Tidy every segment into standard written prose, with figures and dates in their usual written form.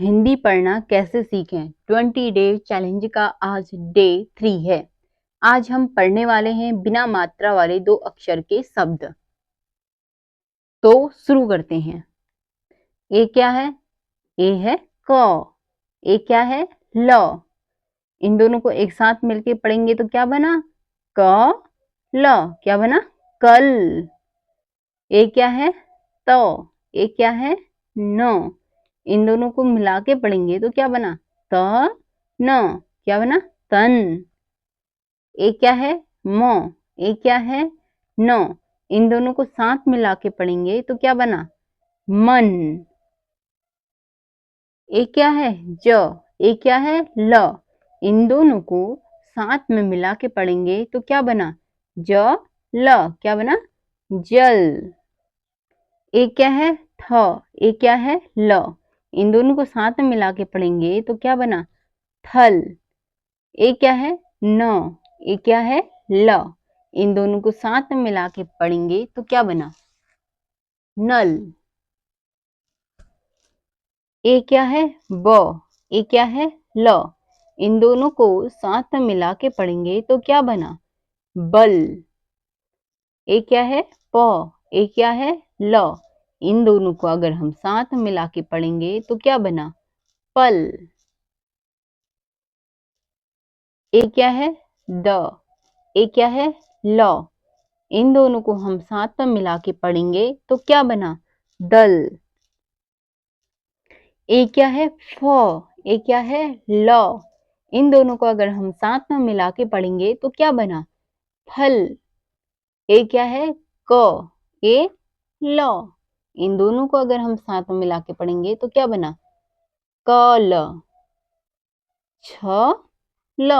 हिंदी पढ़ना कैसे सीखें 20 डे चैलेंज का आज डे 3 है। आज हम पढ़ने वाले हैं बिना मात्रा वाले 2 अक्षर के शब्द। तो शुरू करते हैं। ए क्या है? ए है क। ए क्या है? ल। इन दोनों को एक साथ मिलके पढ़ेंगे तो क्या बना? क ल। क्या बना? कल। ए क्या है? त। ए क्या है? न। इन दोनों को मिला के पढ़ेंगे तो क्या बना? त न। क्या बना? तन। ए क्या है? म। ए क्या है? न। इन दोनों को साथ मिला के पढ़ेंगे तो क्या बना? मन। ए क्या है? ज। ए क्या है? ल। इन दोनों को साथ में मिला के पढ़ेंगे तो क्या बना? ज ल। क्या बना? जल। ए क्या है? थ। ए क्या है? ल। इन दोनों को साथ में मिला के पढ़ेंगे तो क्या बना? थल। ए क्या है? न। ए क्या है? ल। इन दोनों को साथ में मिला के पढ़ेंगे तो क्या बना? नल। ए क्या है? ब। ए क्या है? ल। इन दोनों को साथ में मिला के पढ़ेंगे तो क्या बना? बल। ए क्या है? प। ए क्या है? ल। इन दोनों को अगर हम साथ में मिला के पढ़ेंगे तो क्या बना? पल। ए क्या है? द। ए क्या है? ल। इन दोनों को हम साथ में मिला के पढ़ेंगे तो क्या बना? दल। ए क्या है? फ। ए क्या है? ल। इन दोनों को अगर हम साथ में मिला के पढ़ेंगे तो क्या बना? फल। ए क्या है? क। ए ल। इन दोनों को अगर हम साथ में मिला के पढ़ेंगे तो क्या बना? कल। छ ल।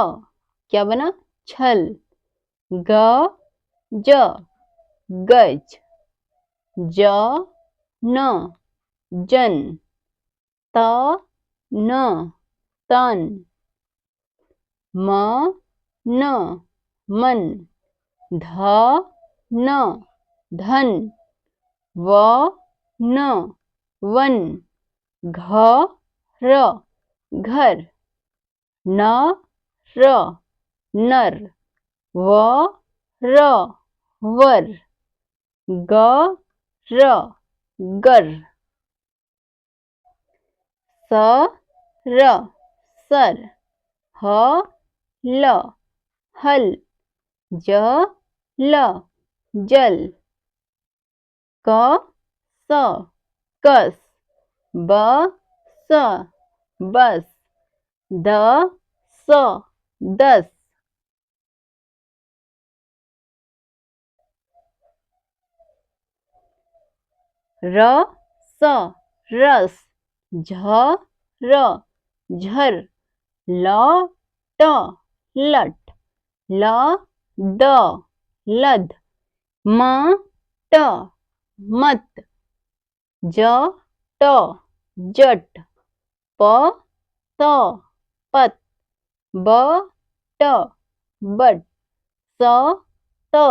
क्या बना? छल। ग ज गज। ज न जन। त न तन। म न मन। ध न धन। व न वन। घ र घर। न र नर। व र वर। ग र गर। स र सर। ह ल हल। ज ल जल। क स कस। ब स बस। द स दस। र स रस। झ र झर। ल ट लट। ल द लद। म ट मत। ज ट जट। प त पत। ब ट बट। स त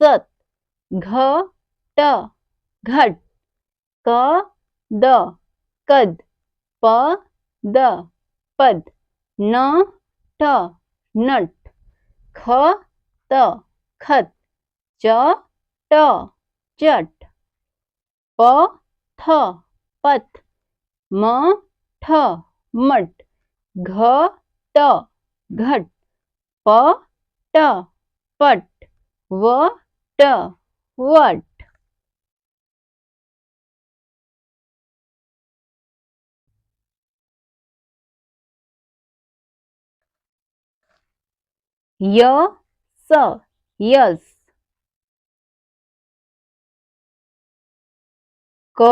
सत। घ ट घट। क द कद। प द पद। न ठ नट। ख त खत। च ट चट। प थ पथ। म ठ मट। घ ट घट। प ट पट। व ट वट। य स यस। क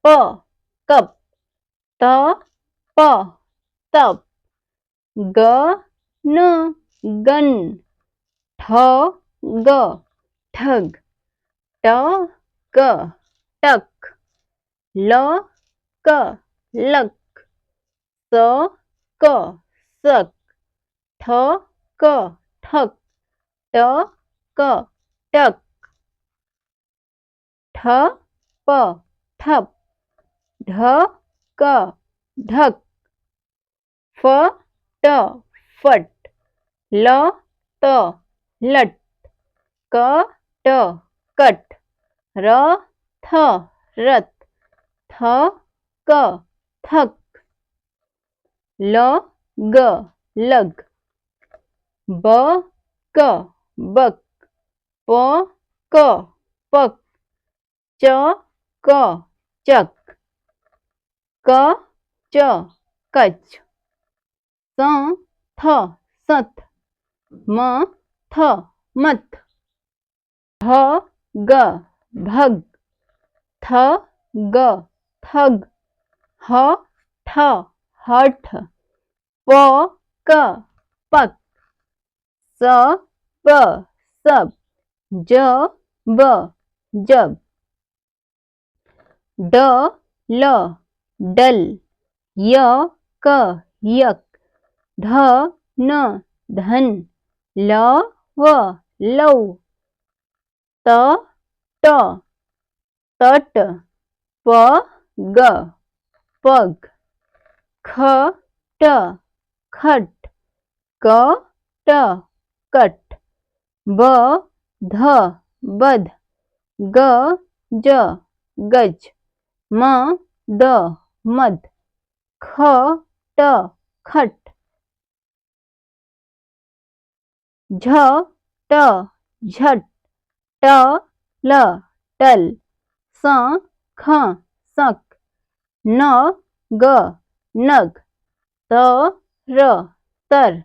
प कप। त प तप। ग न गन। ठ ग ठग। ट क टक। ल क लक। स क सक। ठ क ठक। ट क टक। ठ प ठप। ढ क ढक, फ ट फट, ल त लट, क ट कट, र थ रथ, थ क थक, ल ग लग, ब क बक, प क पक, च क चक, क च कच, स थ सथ, म थ मथ, भ ग भग, थ ग थग, ह ठ हठ, प क पक, स प सब, ज ब जब, ड ल डल, य क यक, ध न धन, ल व लव, त ट तट, प ग पग, ख ट खट, क ट कट, ब ध बध, ग ज गज, म द मद, ख ट खट, झ ट झट, ट ल टल, स ख सक, न ग नग, त र तर,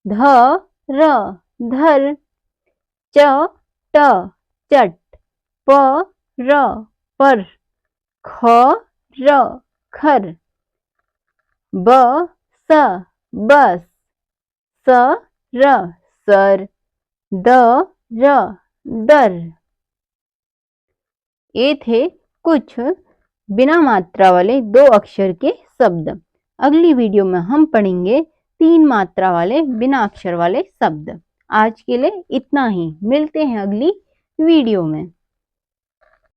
ध र धर, च ट चट, प र पर, ख र खर, ब स बस, स र सर, द र दर। ये थे कुछ बिना मात्रा वाले 2 अक्षर के शब्द। अगली वीडियो में हम पढ़ेंगे 3 मात्रा वाले बिना अक्षर वाले शब्द। आज के लिए इतना ही, मिलते हैं अगली वीडियो में।